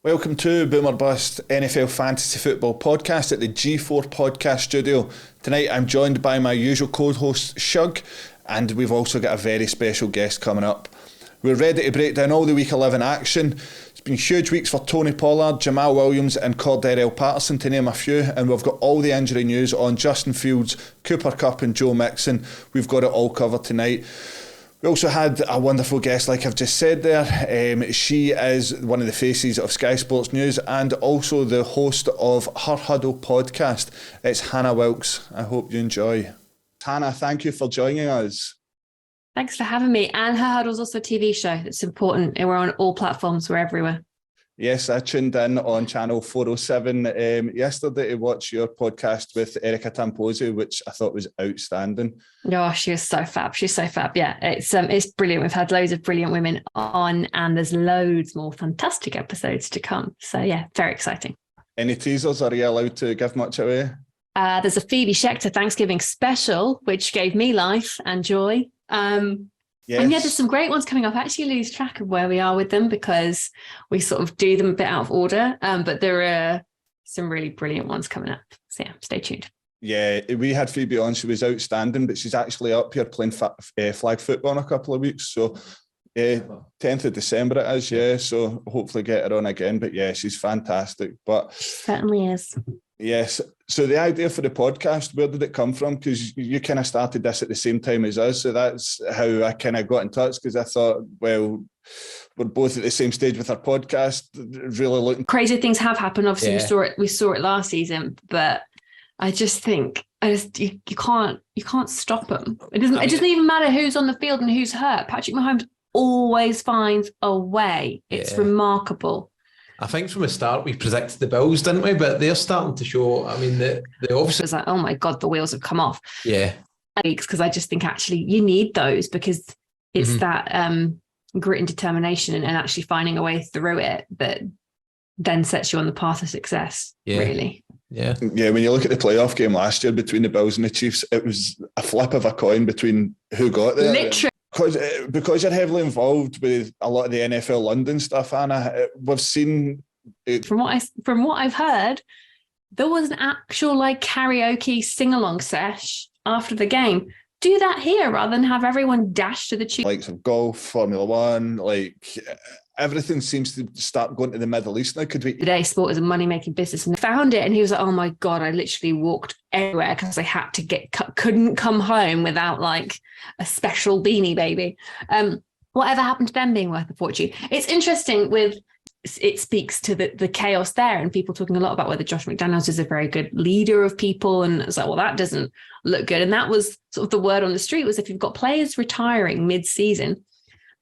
Welcome to Boomer Bust NFL Fantasy Football Podcast at the G4 Podcast Studio. Tonight I'm joined by my usual co-host Shug, and we've also got a very special guest coming up. We're ready to break down all the Week 11 action. It's been huge weeks for Tony Pollard, Jamal Williams and Cordarrelle Patterson, to name a few, and we've got all the injury news on Justin Fields, Cooper Kupp and Joe Mixon. We've got it all covered tonight. We also had a wonderful guest, like I've just said there. She is one of the faces of Sky Sports News and also the host of her Huddle podcast. It's Hannah Wilkes. I hope you enjoy. Hannah, thank you for joining us. Thanks for having me. And her Huddle's also a TV show. It's important. And we're on all platforms. We're everywhere. Yes, I tuned in on channel 407 yesterday to watch your podcast with Erica Tamposi, which I thought was outstanding. Oh, she was so fab. She's so fab. Yeah, it's brilliant. We've had loads of brilliant women on, and there's loads more fantastic episodes to come. So yeah, very exciting. Any teasers? Are you allowed to give much away? There's a Phoebe Schechter Thanksgiving special, which gave me life and joy. Yes. And yeah, there's some great ones coming up. I actually lose track of where we are with them because we sort of do them a bit out of order. But there are some really brilliant ones coming up. So yeah, stay tuned. Yeah, we had Phoebe on. She was outstanding, but she's actually up here playing flag football in a couple of weeks. So 10th of December it is, yeah. So hopefully get her on again. But yeah, she's fantastic. But certainly is. Yes. So the idea for the podcast, where did it come from? Because you kind of started this at the same time as us. So that's how I kind of got in touch, because I thought, well, we're both at the same stage with our podcast, really looking. Crazy things have happened. Obviously, we saw it last season, but I just think you can't stop them. It doesn't even matter who's on the field and who's hurt. Patrick Mahomes always finds a way. It's remarkable. I think from the start we predicted the Bills, didn't we? But they're starting to show. I mean, they obviously. It's like, oh my God, the wheels have come off. Yeah. Because I just think actually you need those, because it's that grit and determination and actually finding a way through it that then sets you on the path of success. Yeah. Really. Yeah. Yeah. When you look at the playoff game last year between the Bills and the Chiefs, it was a flip of a coin between who got there. Literally. Because you're heavily involved with a lot of the NFL London stuff, Hannah, we've seen it. From what I've heard, there was an actual karaoke sing-along sesh after the game. Do that here rather than have everyone dash to the tube. Like some golf, Formula One, everything seems to start going to the Middle East now. Could we? Today, sport is a money-making business, and I found it, and he was like, "Oh my God, I literally walked everywhere because I had to couldn't come home without a special beanie baby." Whatever happened to them being worth a fortune? It's interesting. It speaks to the chaos there, and people talking a lot about whether Josh McDaniels is a very good leader of people, and it's like, well, that doesn't look good. And that was sort of the word on the street, was if you've got players retiring mid-season,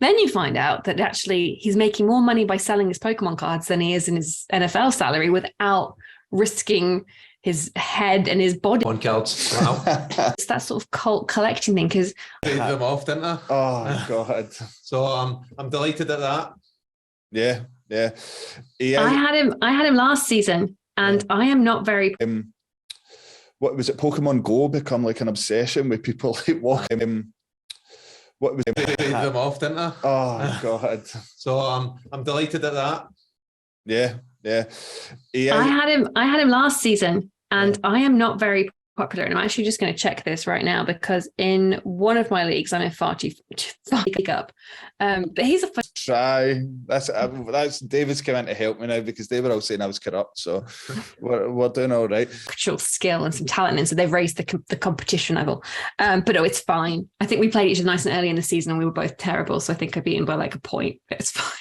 then you find out that actually he's making more money by selling his Pokemon cards than he is in his NFL salary without risking his head and his body. On cards. Wow. It's that sort of cult collecting thing, because paid them off, didn't I? Oh God. So I'm delighted at that. Yeah. I had him last season, and I am not very. What was it? Pokemon Go become like an obsession with people walking. What was paid them off, didn't I? Oh God. So I'm delighted at that. Yeah. I had him last season, and I am not very popular. And I'm actually just going to check this right now, because in one of my leagues, I'm in far too up. But he's a try. That's David's come in to help me now, because they were all saying I was corrupt. So we're doing all right. Actual skill and some talent, and so they've raised the competition level. But no, it's fine. I think we played each other nice and early in the season, and we were both terrible. So I think I beat him by a point. But it's fine.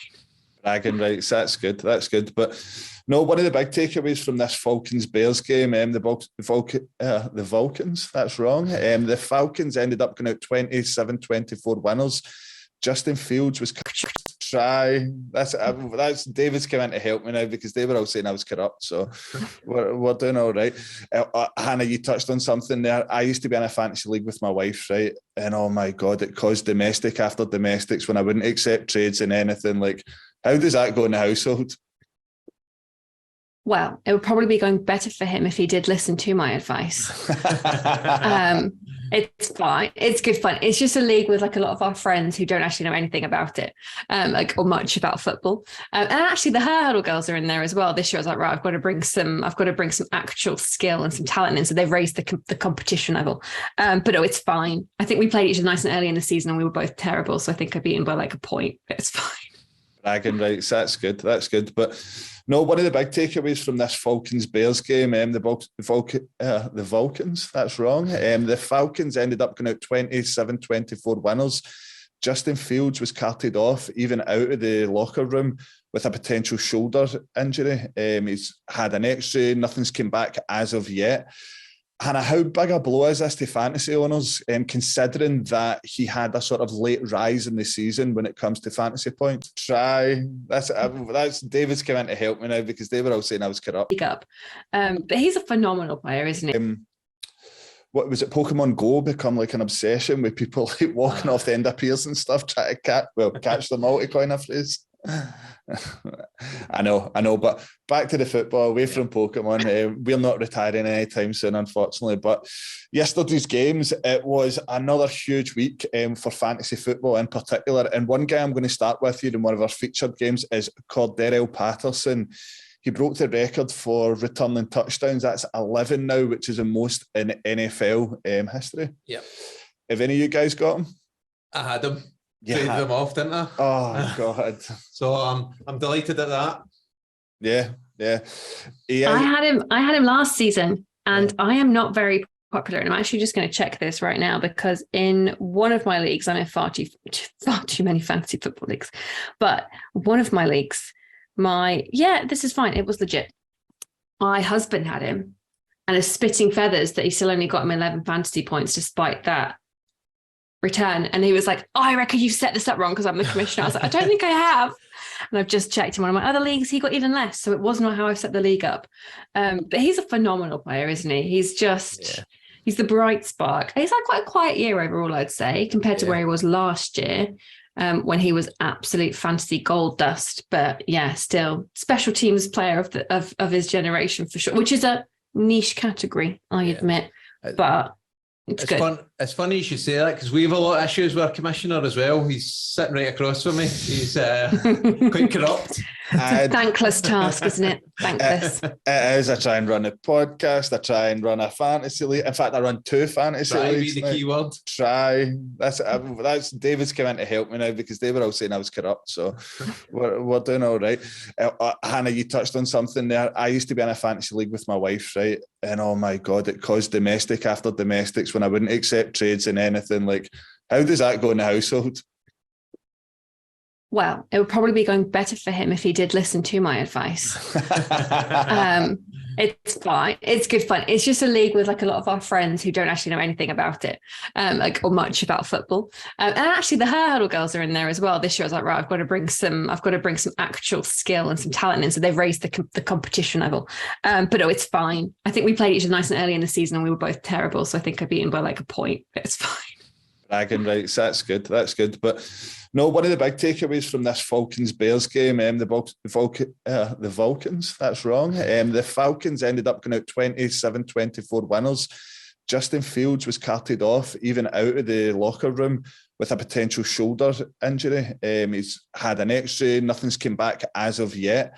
Bragging rights. That's good. But no, one of the big takeaways from this Falcons-Bears game, the Vulcans, that's wrong. The Falcons ended up going out 27-24 winners. Justin Fields was try. That's David's come in to help me now, because they were all saying I was corrupt. So we're doing all right. Hannah, you touched on something there. I used to be in a fantasy league with my wife, right? And oh my God, it caused domestic after domestics when I wouldn't accept trades and anything. How does that go in the household? Well, it would probably be going better for him if he did listen to my advice. It's fine. It's good fun. It's just a league with like a lot of our friends who don't actually know anything about it, or much about football. And actually, the Huddle girls are in there as well. This year, I was like, right, I've got to bring some actual skill and some talent in. So they've raised the competition level. But no, it's fine. I think we played each other nice and early in the season, and we were both terrible. So I think I beat him by like a point. But it's fine. Bragging rights. That's good. That's good. But no, one of the big takeaways from this Falcons-Bears game, the Vulcans, that's wrong. The Falcons ended up going out 27-24 winners. Justin Fields was carted off, even out of the locker room with a potential shoulder injury. He's had an X-ray. Nothing's come back as of yet. Hannah, how big a blow is this to fantasy owners, considering that he had a sort of late rise in the season when it comes to fantasy points? That's David's come in to help me now because they were all saying I was corrupt. But he's a phenomenal player, isn't he? What was it? Pokemon Go become like an obsession with people like walking off the end of piers and stuff, trying to catch them all, to coin a phrase. I know, but back to the football, away from Pokemon. We're not retiring anytime soon, unfortunately. But yesterday's games, it was another huge week for fantasy football in particular. And one guy I'm going to start with here in one of our featured games is Cordarrelle Patterson. He broke the record for returning touchdowns. That's 11 now, which is the most in NFL history. Yep. Have any of you guys got him? I had him. Traded them off, didn't I? Oh God! So I'm delighted at that. Yeah. I had him last season, and I am not very popular. And I'm actually just going to check this right now because in one of my leagues, I'm in far too many fantasy football leagues, but one of my leagues, this is fine. It was legit. My husband had him, and is spitting feathers that he still only got him 11 fantasy points despite that return. And he was like, I reckon you set this up wrong because I'm the commissioner. I was like, I don't think I have. And I've just checked in one of my other leagues. He got even less. So it was not how I set the league up. But he's a phenomenal player, isn't he? He's just, he's the bright spark. He's had quite a quiet year overall, I'd say, compared to where he was last year, when he was absolute fantasy gold dust. But yeah, still special teams player of his generation for sure, which is a niche category, I admit. But it's good. Fun. It's funny you should say that because we have a lot of issues with our commissioner as well. He's sitting right across from me. He's quite corrupt. It's a thankless task, isn't it? Thankless. It is. I try and run a podcast. I try and run a fantasy league. In fact, I run 2 fantasy leagues. Be the key word. Try. That's David's come in to help me now because they were all saying I was corrupt. So we're doing all right. Hannah, you touched on something there. I used to be in a fantasy league with my wife, right? And oh my God, it caused domestic after domestics when I wouldn't accept trades and anything. Like, how does that go in the household? Well, it would probably be going better for him if he did listen to my advice. It's fine. It's good fun. It's just a league with like a lot of our friends who don't actually know anything about it, or much about football. And actually, the Huddle girls are in there as well. This year, I was like, right, I've got to bring some actual skill and some talent in. So they've raised the competition level. But no, it's fine. I think we played each other nice and early in the season, and we were both terrible. So I think I beat him by like a point. But it's fine. Bragging rights. That's good. That's good. But no, one of the big takeaways from this Falcons-Bears game, the Vulcans, that's wrong. The Falcons ended up going out 27-24 winners. Justin Fields was carted off, even out of the locker room with a potential shoulder injury. He's had an X-ray. Nothing's come back as of yet.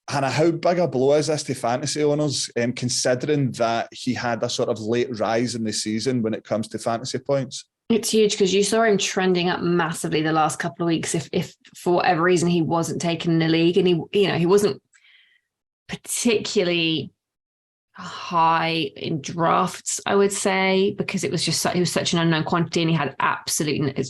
Hannah, how big a blow is this to fantasy owners, considering that he had a sort of late rise in the season when it comes to fantasy points? It's huge because you saw him trending up massively the last couple of weeks. If for whatever reason he wasn't taken in the league, and he wasn't particularly high in drafts, I would say, because it was just he was such an unknown quantity, and he had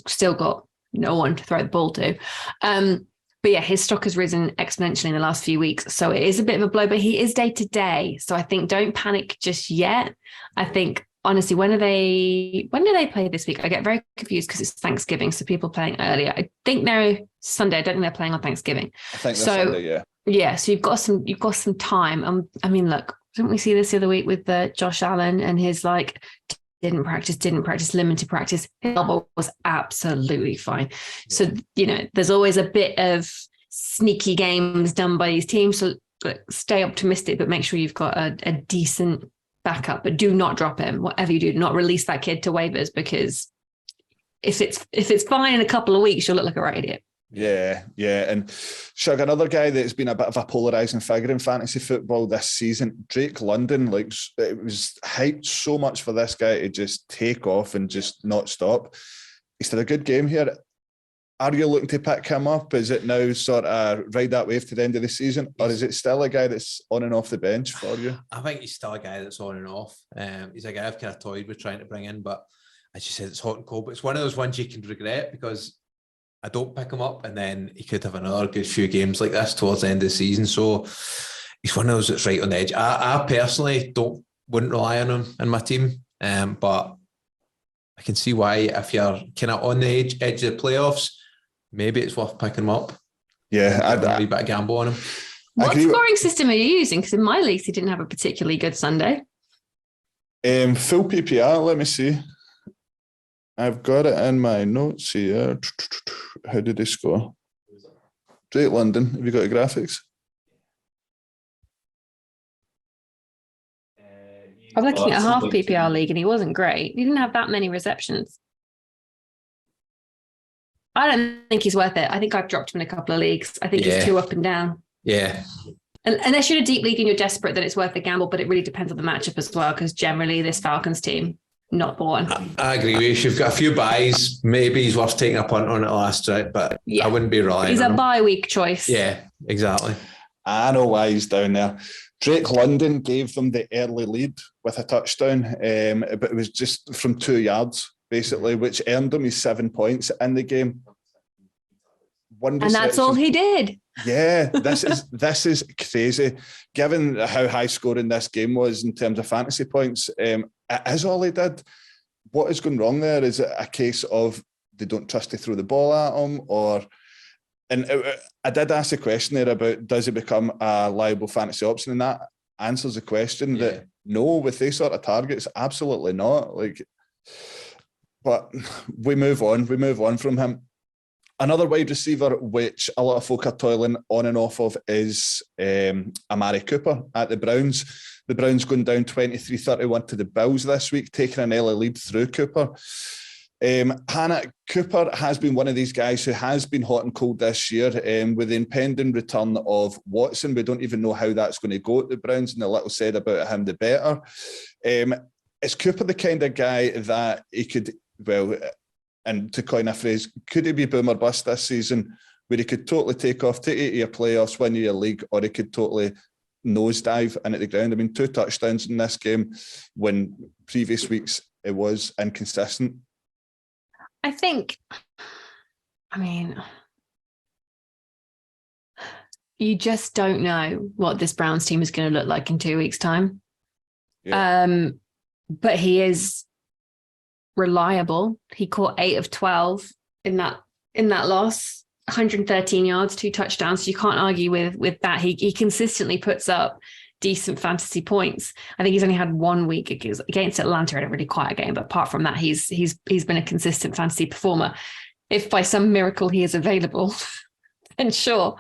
still got no one to throw the ball to. But yeah, his stock has risen exponentially in the last few weeks, so it is a bit of a blow. But he is day to day, so I think don't panic just yet. I think. Honestly, when do they play this week? I get very confused because it's Thanksgiving, so people playing earlier. I think they're Sunday. I don't think they're playing on Thanksgiving. I think they're Sunday, yeah. Yeah, so you've got some time. I mean, look, didn't we see this the other week with Josh Allen and his didn't practice, limited practice. His elbow was absolutely fine. So, there's always a bit of sneaky games done by these teams. So stay optimistic, but make sure you've got a decent backup, but do not drop him. Whatever you do, not release that kid to waivers, because if it's fine in a couple of weeks, you'll look like a right idiot. Yeah. And Shug, another guy that's been a bit of a polarising figure in fantasy football this season, Drake London. Like, it was hyped so much for this guy to just take off and just not stop. He's had a good game here. Are you looking to pick him up? Is it now sort of ride that wave to the end of the season? Or is it still a guy that's on and off the bench for you? I think he's still a guy that's on and off. He's a guy I've kind of toyed with trying to bring in, but as you said, it's hot and cold. But it's one of those ones you can regret, because I don't pick him up and then he could have another good few games like this towards the end of the season. So he's one of those that's right on the edge. I personally wouldn't rely on him in my team, but I can see why, if you're kind of on the edge of the playoffs, maybe it's worth picking him up. Yeah, I'd a wee bit of gamble on him. What scoring system are you using? Because in my leagues, he didn't have a particularly good Sunday. Full PPR, let me see. I've got it in my notes here. How did he score? Drake London, have you got the graphics? I'm looking at a half PPR league and he wasn't great. He didn't have that many receptions. I don't think he's worth it. I think I've dropped him in a couple of leagues. I think he's too up and down. Yeah. And unless you're in a deep league and you're desperate, then it's worth a gamble, but it really depends on the matchup as well, because generally this Falcons team, not born. I agree with you. You've got a few buys. Maybe he's worth taking a punt on it last, right? But I wouldn't be relying He's on a him. bye week choice. Yeah, exactly. I know why he's down there. Drake London gave them the early lead with a touchdown, but it was just from 2 yards, basically, which earned him his 7 points in the game. And that's all he did. Yeah, this is crazy. Given how high scoring this game was in terms of fantasy points, it is all he did. What is going wrong there? Is it a case of they don't trust to throw the ball at him, or? And I did ask a question there about, does it become a liable fantasy option, and that answers the question that no, with these sort of targets, absolutely not. Like, but we move on from him. Another wide receiver, which a lot of folk are toiling on and off of, is Amari Cooper at the Browns. The Browns going down 23-31 to the Bills this week, taking an early lead through Cooper. Hannah, Cooper has been one of these guys who has been hot and cold this year. With the impending return of Watson, we don't even know how that's going to go at the Browns, and the little said about him, the better. Is Cooper the kind of guy that he could, and to coin a phrase, could he be boom or bust this season, where he could totally take off, take it to your playoffs, win your league, or he could totally nosedive in at the ground? I mean, 2 touchdowns in this game when previous weeks it was inconsistent. I think, you just don't know what this Browns team is going to look like in 2 weeks' time. Yeah. But he is reliable. He caught 8 of 12 in that loss, 113 yards, 2 touchdowns. So you can't argue with that. He consistently puts up decent fantasy points. I think he's only had 1 week against Atlanta in a really quiet game, but apart from that, he's been a consistent fantasy performer. If by some miracle he is available, then sure,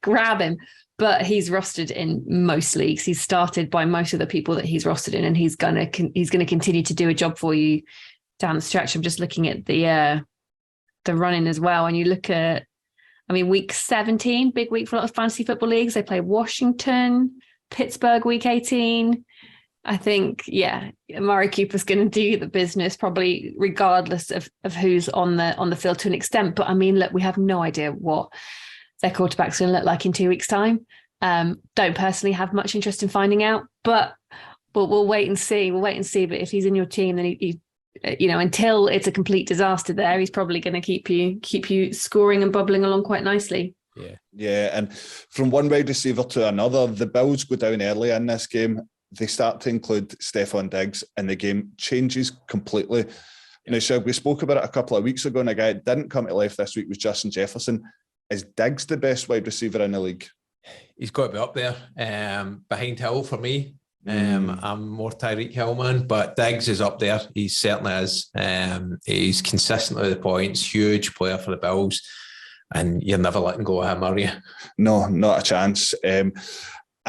grab him. But he's rostered in most leagues. He's started by most of the people that he's rostered in, and he's gonna continue to do a job for you down the stretch. I'm just looking at the running as well, and you look at, week 17, big week for a lot of fantasy football leagues. They play Washington, Pittsburgh, week 18. I think, Amari Cooper's going to do the business, probably regardless of who's on the field to an extent. But look, we have no idea what their quarterback's going to look like in 2 weeks' time. Don't personally have much interest in finding out, but we'll wait and see. But if he's in your team, then he until it's a complete disaster there, he's probably going to keep you scoring and bubbling along quite nicely. Yeah. And from one wide receiver to another, the Bills go down early in this game. They start to include Stephon Diggs, and the game changes completely. Now, Shug, we spoke about it a couple of weeks ago, and a guy that didn't come to life this week was Justin Jefferson. Is Diggs the best wide receiver in the league? He's got to be up there, behind Hill for me. I'm more Tyreek Hill man, but Diggs is up there. He certainly is. He's consistent with the points, huge player for the Bills, and you're never letting go of him, are you? No, not a chance. I've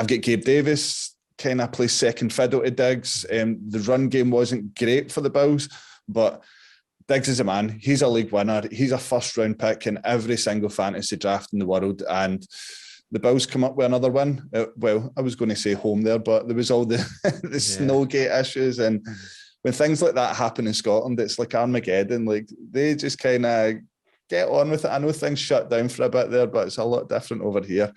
got Gabe Davis kind of plays second fiddle to Diggs. The run game wasn't great for the Bills, but Diggs is a man. He's a league winner. He's a first-round pick in every single fantasy draft in the world, and the Bills come up with another win. Well, I was going to say home there, but there was all the Snowgate issues, and when things like that happen in Scotland, it's like Armageddon. Like, they just kind of get on with it. I know things shut down for a bit there, but it's a lot different over here.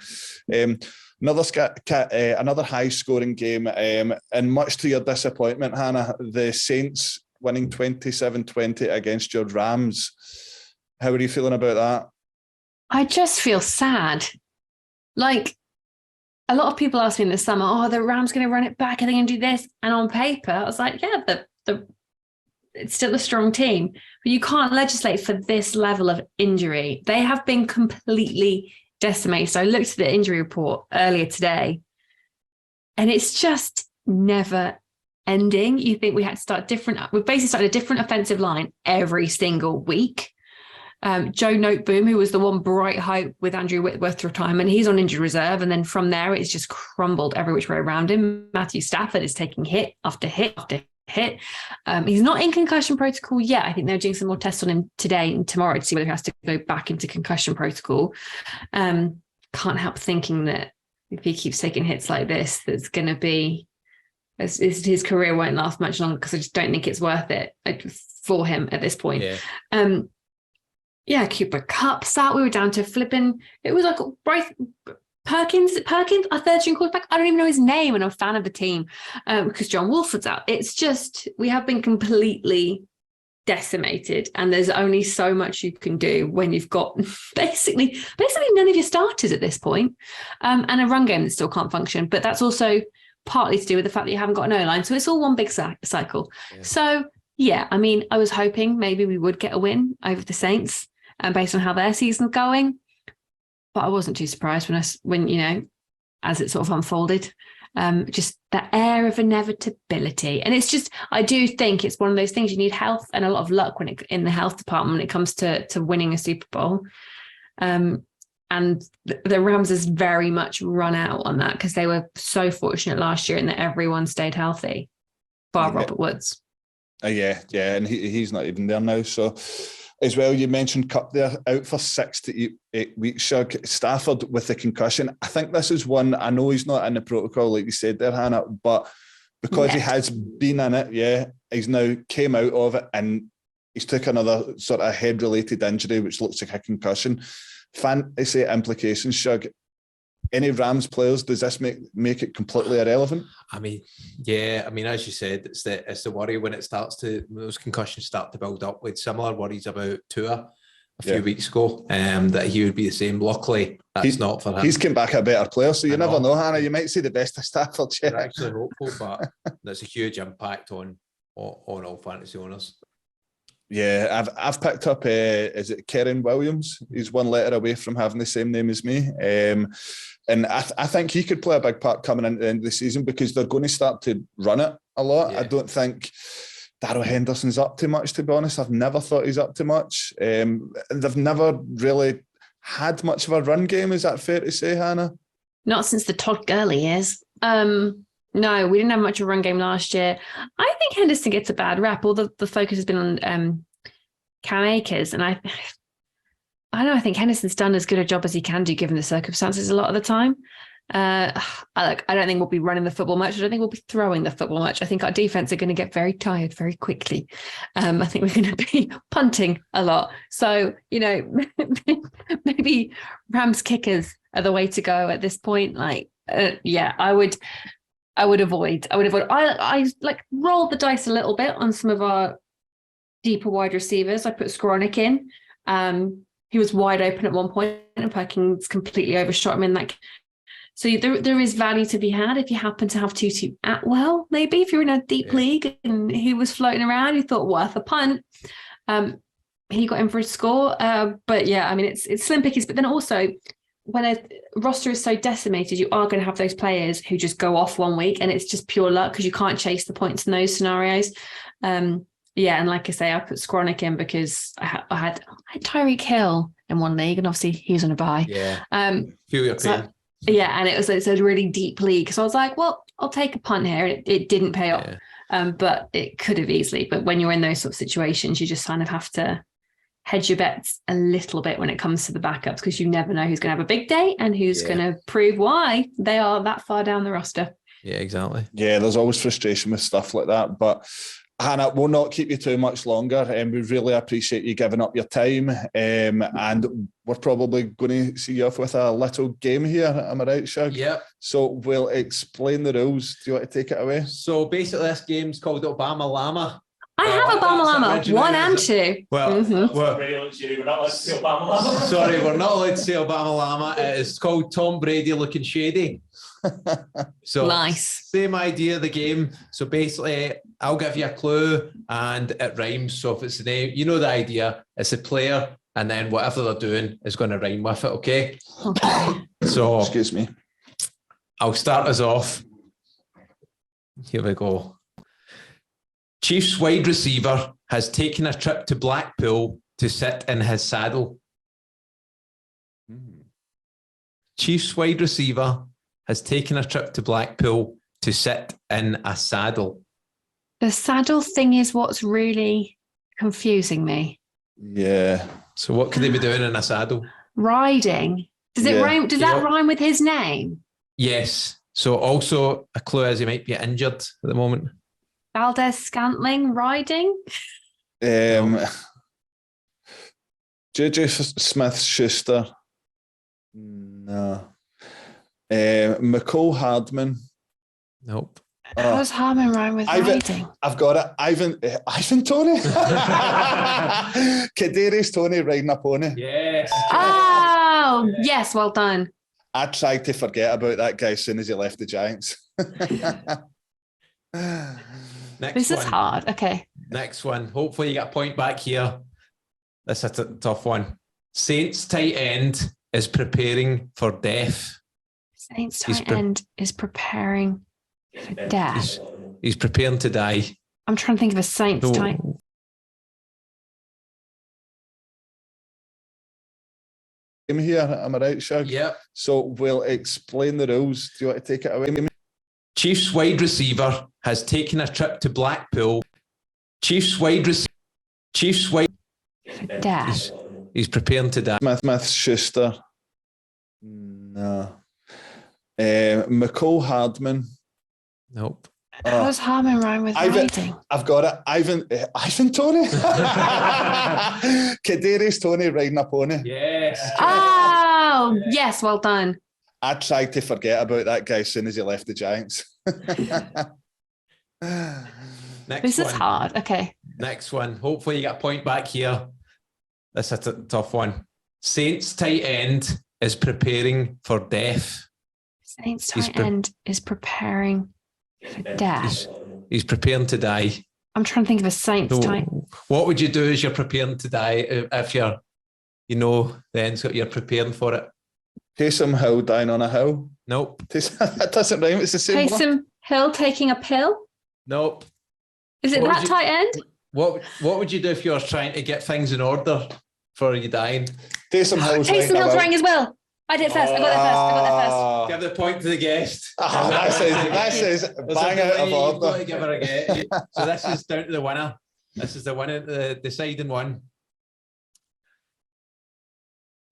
Another high-scoring game, and much to your disappointment, Hannah, the Saints winning 27-20 against your Rams. How are you feeling about that? I just feel sad. Like, a lot of people asked me in the summer, oh, the Rams going to run it back, are they going to do this? And on paper, I was like, yeah, it's still a strong team. But you can't legislate for this level of injury. They have been completely decimated. So I looked at the injury report earlier today, and it's just never ending. You think we had to start different. We've basically started a different offensive line every single week. Joe Noteboom, who was the one bright hope with Andrew Whitworth's retirement, he's on injured reserve. And then from there, it's just crumbled every which way around him. Matthew Stafford is taking hit after hit after hit. He's not in concussion protocol yet. I think they're doing some more tests on him today and tomorrow to see whether he has to go back into concussion protocol. Can't help thinking that if he keeps taking hits like this, that's going to be, his career won't last much longer, because I just don't think it's worth it for him at this point. Cooper Kupp sat. We were down to flipping. It was like Bryce Perkins, our third string quarterback. I don't even know his name, and I'm a fan of the team because John Wolford's out. It's just, we have been completely decimated, and there's only so much you can do when you've got basically none of your starters at this point, and a run game that still can't function. But that's also partly to do with the fact that you haven't got an O-line. So it's all one big cycle. Yeah. So, yeah, I mean, I was hoping maybe we would get a win over the Saints based on how their season's going. But I wasn't too surprised when you know, as it sort of unfolded. Just that air of inevitability. And it's just, I do think it's one of those things, you need health and a lot of luck in the health department when it comes to winning a Super Bowl. And the Rams has very much run out on that, because they were so fortunate last year in that everyone stayed healthy, bar Robert Woods. And he's not even there now. So, as well, you mentioned Kupp there, out for 6 to 8 weeks. Shug, Stafford with the concussion. I think this is one, I know he's not in the protocol like you said there, Hannah, but because he has been in it, he's now came out of it, and he's took another sort of head-related injury, which looks like a concussion. Fantasy implications, Shug. Any Rams players, does this make it completely irrelevant? I mean, as you said, it's the worry when those concussions start to build up. With similar worries about Tua a few weeks ago, that he would be the same. Luckily, that's not for him. He's come back a better player, so you never know, Hannah. You might see the best of Stafford. You're actually hopeful, but that's a huge impact on all fantasy owners. Yeah, I've picked up, is it Kyran Williams? He's one letter away from having the same name as me. And I think he could play a big part coming into the end of the season, because they're going to start to run it a lot. Yeah. I don't think Darrell Henderson's up to much, to be honest. I've never thought he's up to much. They've never really had much of a run game. Is that fair to say, Hannah? Not since the Todd Gurley years. No, we didn't have much of a run game last year. I think Henderson gets a bad rap. All the focus has been on Cam Akers, and I don't know. I think Henderson's done as good a job as he can do given the circumstances a lot of the time. I don't think we'll be running the football much. I don't think we'll be throwing the football much. I think our defense are going to get very tired very quickly. I think we're going to be punting a lot. So, you know, maybe Rams kickers are the way to go at this point. I would avoid. I like rolled the dice a little bit on some of our deeper wide receivers. I put Skowronek in. He was wide open at one point, and Perkins completely overshot him in that. So there is value to be had if you happen to have Tutu Atwell, maybe if you're in a deep league and he was floating around, you thought worth a punt. He got in for a score. But yeah, I mean, it's slim pickings. But then also, when a roster is so decimated, you are going to have those players who just go off one week, and it's just pure luck because you can't chase the points in those scenarios. And like I say, I put Skowronek in because I had Tyreek Hill in one league, and obviously he was on a bye. Yeah. Feel your pain. Yeah, and it's a really deep league. So I was like, well, I'll take a punt here. It didn't pay off, but it could have easily. But when you're in those sort of situations, you just kind of have to hedge your bets a little bit when it comes to the backups, because you never know who's going to have a big day and who's going to prove why they are that far down the roster. Yeah, exactly. Yeah, there's always frustration with stuff like that. But Hannah, we'll not keep you too much longer, and we really appreciate you giving up your time. And we're probably going to see you off with a little game here. Am I right, Shug? Yep. So we'll explain the rules. Do you want to take it away? So basically, this game's called Obama Llama. I have Obama Llama 1 and 2. Well, We're not allowed to say Obama Llama. Sorry, we're not allowed to say Obama Llama. It's called Tom Brady looking shady. So nice. Same idea of the game. So basically, I'll give you a clue and it rhymes. So if it's the name, you know the idea. It's a player, and then whatever they're doing is going to rhyme with it. Okay. So excuse me. I'll start us off. Here we go. Chiefs wide receiver has taken a trip to Blackpool to sit in his saddle. Chiefs wide receiver has taken a trip to Blackpool to sit in a saddle. The saddle thing is what's really confusing me. Yeah. So what could they be doing in a saddle? Riding. Does it rhyme? Does that rhyme with his name? Yes. So also a clue is he might be injured at the moment. Valdez Scantling riding? Juju Smith-Schuster. No. McCall Hardman. Nope. How does Hardman rhyme with riding? I've got it. Ivan Tony. Kadarius Tony riding a pony. Yes. Oh, yes. Well done. I tried to forget about that guy as soon as he left the Giants. This is hard. Okay. Next one. Hopefully you get a point back here. This is a tough one. Saints tight end is preparing for death. Saints tight end is preparing for death. He's preparing to die. I'm trying to think of a Saints tight. Here, am I right, Shug? Yep. So we'll explain the rules. Do you want to take it away? Chiefs wide receiver has taken a trip to Blackpool. Chiefs wide death. He's preparing to die. Smith-Schuster. No. McCall Hardman. Nope. How does Hardman rhyme with riding? I've got it. Ivan Tony. Kadarius Tony riding a pony. Yes. Oh, yes. Well done. I tried to forget about that guy as soon as he left the Giants. This is hard. Okay. Next one. Hopefully you get a point back here. This is a tough one. Saints tight end is preparing for death. Saints tight end is preparing for death. He's preparing to die. I'm trying to think of a Saints tight. What would you do as you're preparing to die if you're, then so you're preparing for it? Taysom Hill dying on a hill. Nope. That doesn't rhyme. It's the same. Taysom Hill taking a pill. Nope. Is it that tight end? What would you do if you were trying to get things in order for you dying? Taysom Hill's rang as well. I did first. I got there first. Give the point to the guest. This is bang out of order. Give her a get. So this is down to the winner. This is the winner, the deciding one.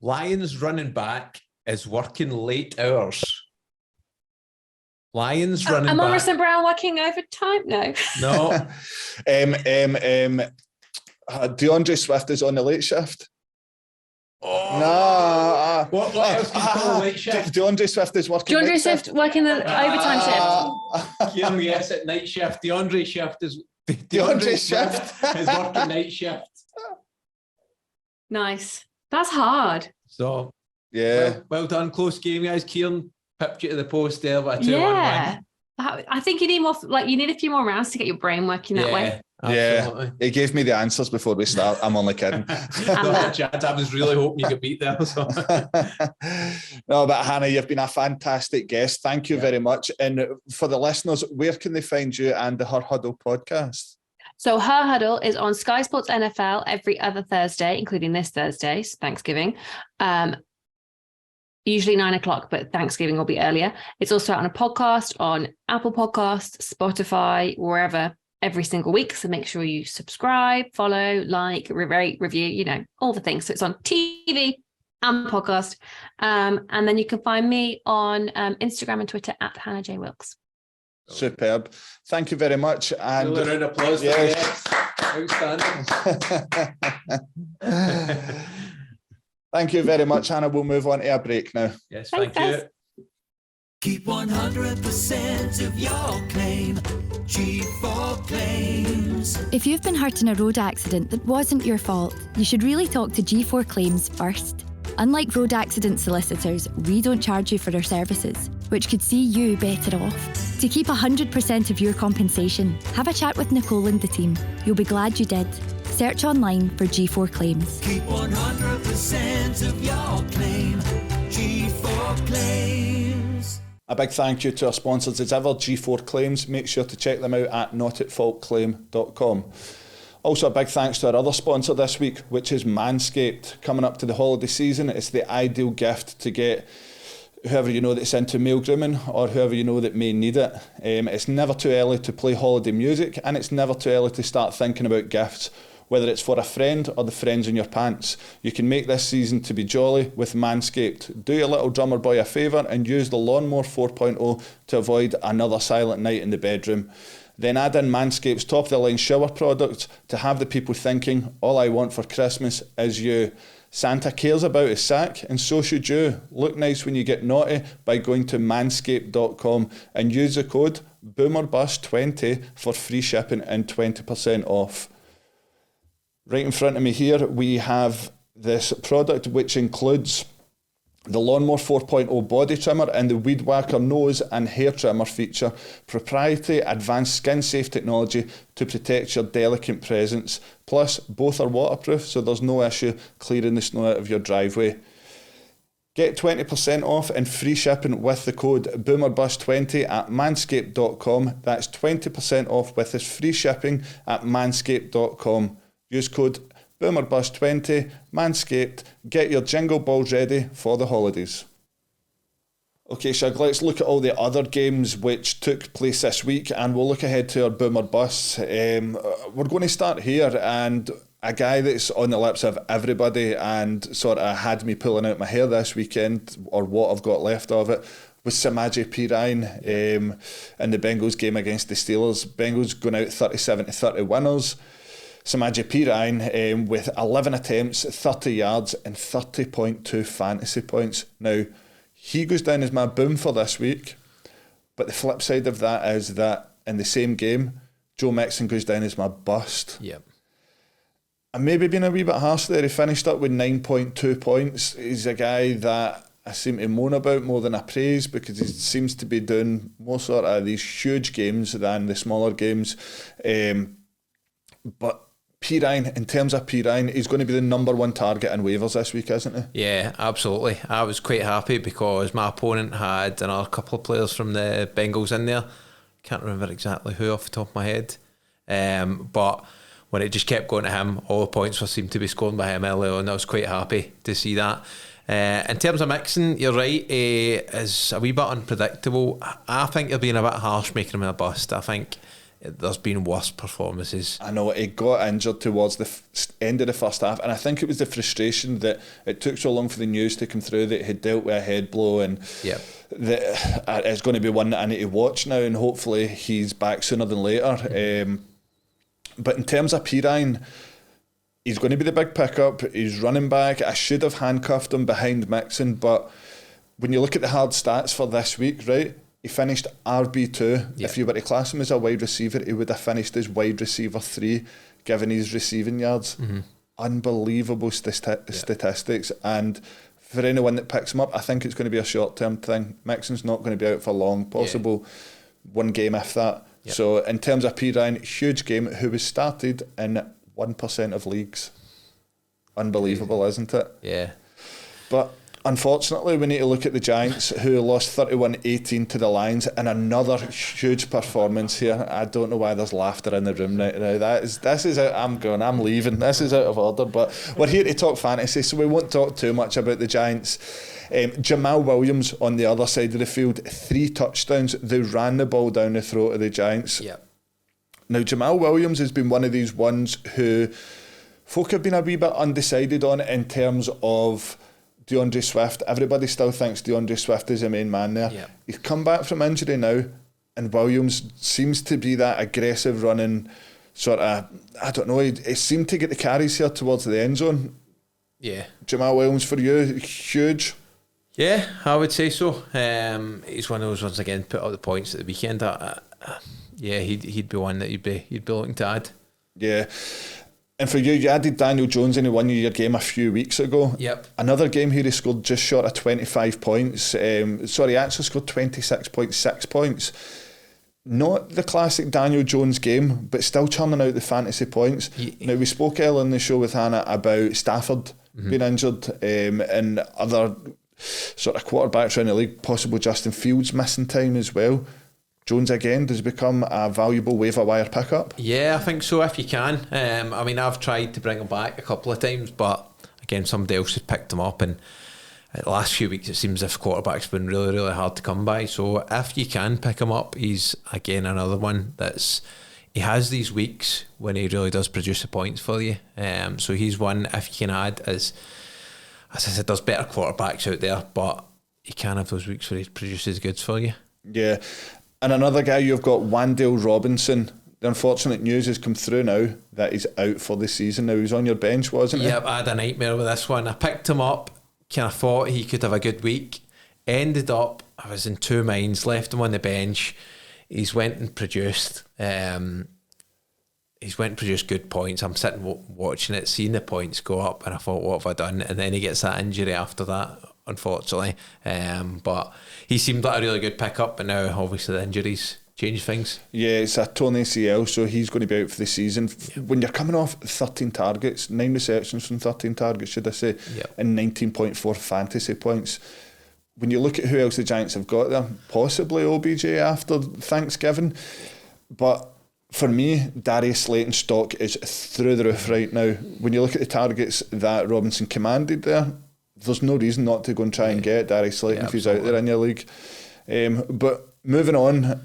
Lions running back is working late hours. Lions running back. Am Morrison Brown working overtime? No. No. DeAndre Swift is on the late shift. Oh. No. What else can you call a late shift? DeAndre Swift is working. DeAndre Swift working the overtime shift. Kieran gets it. Night shift. DeAndre Swift is working night shift. Nice. That's hard. So yeah. Well done. Close game, guys. Kieran pipped you to the post there by 2-1 win. I think you need more. You need a few more rounds to get your brain working that way. Absolutely. Yeah, he gave me the answers before we start. I'm only kidding. I was really hoping you could beat them. So. No, but Hannah, you've been a fantastic guest. Thank you very much. And for the listeners, where can they find you and the Her Huddle podcast? So Her Huddle is on Sky Sports NFL every other Thursday, including this Thursday, Thanksgiving. usually 9 o'clock, but Thanksgiving will be earlier. It's also out on a podcast on Apple Podcasts, Spotify, wherever, every single week. So make sure you subscribe, follow, like, rate, review, all the things. So it's on TV and podcast. And then you can find me on Instagram and Twitter at Hannah J. Wilkes. Superb. Thank you very much. And a round of applause for outstanding. Thank you very much, Hannah. We'll move on to a break now. Yes, Thanks, thank you. guys. Keep 100% of your claim. G4 Claims. If you've been hurt in a road accident that wasn't your fault, you should really talk to G4 Claims first. Unlike road accident solicitors, we don't charge you for our services, which could see you better off. To keep 100% of your compensation, have a chat with Nicole and the team. You'll be glad you did. Search online for G4 Claims. Keep 100% of your claim. G4 Claims. A big thank you to our sponsors as ever, G4 Claims. Make sure to check them out at notatfaultclaim.com. Also, a big thanks to our other sponsor this week, which is Manscaped. Coming up to the holiday season, it's the ideal gift to get whoever you know that's into male grooming or whoever you know that may need it. It's never too early to play holiday music, and it's never too early to start thinking about gifts, whether it's for a friend or the friends in your pants. You can make this season to be jolly with Manscaped. Do your little drummer boy a favour and use the Lawnmower 4.0 to avoid another silent night in the bedroom. Then add in Manscaped's top-of-the-line shower product to have the people thinking, all I want for Christmas is you. Santa cares about his sack, and so should you. Look nice when you get naughty by going to manscaped.com and use the code BOOMERBUS20 for free shipping and 20% off. Right in front of me here, we have this product which includes the Lawnmower 4.0 body trimmer and the Weed Whacker nose and hair trimmer feature proprietary advanced skin safe technology to protect your delicate presence. Plus, both are waterproof, so there's no issue clearing the snow out of your driveway. Get 20% off and free shipping with the code BOOMERBUS20 at manscaped.com. That's 20% off with this free shipping at manscaped.com. Use code BOOMERBUS20, Manscaped. Get your jingle balls ready for the holidays. Okay, Shug, let's look at all the other games which took place this week, and we'll look ahead to our Boomer Bus. We're going to start here, and a guy that's on the lips of everybody and sort of had me pulling out my hair this weekend, or what I've got left of it, was Samaje Perine in the Bengals game against the Steelers. Bengals going out 37-30 winners. Samaje Perine with 11 attempts, 30 yards and 30.2 fantasy points. Now, he goes down as my boom for this week, but the flip side of that is that in the same game, Joe Mixon goes down as my bust. Yep. I'm maybe being a wee bit harsh there. He finished up with 9.2 points. He's a guy that I seem to moan about more than I praise because he seems to be doing more sort of these huge games than the smaller games. But Perine, in terms of Perine, he's going to be the number one target in waivers this week, isn't he? Yeah, absolutely. I was quite happy because my opponent had another couple of players from the Bengals in there. Can't remember exactly who off the top of my head. But when it just kept going to him, all the points seemed to be scored by him early on. I was quite happy to see that. In terms of Mixon, you're right, is a wee bit unpredictable. I think you're being a bit harsh making him a bust. I think there's been worse performances. I know, he got injured towards the end of the first half, and I think it was the frustration that it took so long for the news to come through that he dealt with a head blow, and that it's going to be one that I need to watch now, and hopefully he's back sooner than later. But in terms of Perine, he's going to be the big pickup. He's running back. I should have handcuffed him behind Mixon, but when you look at the hard stats for this week, right, he finished RB2. If you were to class him as a wide receiver, he would have finished as wide receiver 3, given his receiving yards. Unbelievable statistics. And for anyone that picks him up, I think it's going to be a short-term thing. Mixon's not going to be out for long, possible one game if that. So in terms of Perine, huge game, who was started in 1% of leagues. Unbelievable, isn't it? Yeah. But unfortunately, we need to look at the Giants, who lost 31-18 to the Lions, and another huge performance here. I don't know why there's laughter in the room right now. This is out. I'm leaving. This is out of order. But we're here to talk fantasy, so we won't talk too much about the Giants. Jamal Williams on the other side of the field, 3 touchdowns. They ran the ball down the throat of the Giants. Yep. Now, Jamal Williams has been one of these ones who folk have been a wee bit undecided on in terms of DeAndre Swift. Everybody still thinks DeAndre Swift is the main man there. Yep. He's come back from injury now, and Williams seems to be that aggressive running sort of, I don't know, he seemed to get the carries here towards the end zone. Yeah. Jamal Williams for you, huge. Yeah, I would say so. He's one of those ones again. Put up the points at the weekend. Yeah, he'd be one that you'd be looking to add. Yeah, and for you added Daniel Jones in the 1 year game a few weeks ago. Yep. Another game here he scored just short of 25 points. He actually scored 26.6 points. Not the classic Daniel Jones game, but still churning out the fantasy points. Now, we spoke earlier in the show with Hannah about Stafford being injured, and other sort of quarterbacks around the league, possible Justin Fields missing time as well. Jones again does become a valuable waiver wire pickup. Yeah, I think so if you can. I mean, I've tried to bring him back a couple of times, but again, somebody else has picked him up, and the last few weeks it seems as if quarterback's been really, really hard to come by. So if you can pick him up, he's again another one he has these weeks when he really does produce the points for you. So he's one if you can add. As I said, there's better quarterbacks out there, but he can have those weeks where he produces goods for you. Yeah. And another guy, you've got Wan'Dale Robinson. The unfortunate news has come through now that he's out for the season. Now, he was on your bench, wasn't he? Yep, I had a nightmare with this one. I picked him up, kind of thought he could have a good week. Ended up, I was in two minds, left him on the bench. He's went and produced good points. I'm sitting watching it, seeing the points go up, and I thought, what have I done? And then he gets that injury after that, unfortunately. But he seemed like a really good pickup, but now obviously the injuries change things. Yeah, it's a torn ACL, so he's going to be out for the season. Yep. When you're coming off 13 targets, 9 receptions from 13 targets, should I say, yep, and 19.4 fantasy points. When you look at who else the Giants have got there, possibly OBJ after Thanksgiving, but for me, Darius Slayton's stock is through the roof right now. When you look at the targets that Robinson commanded there, there's no reason not to go and try and get Darius Slayton if he's out there in your league. But moving on,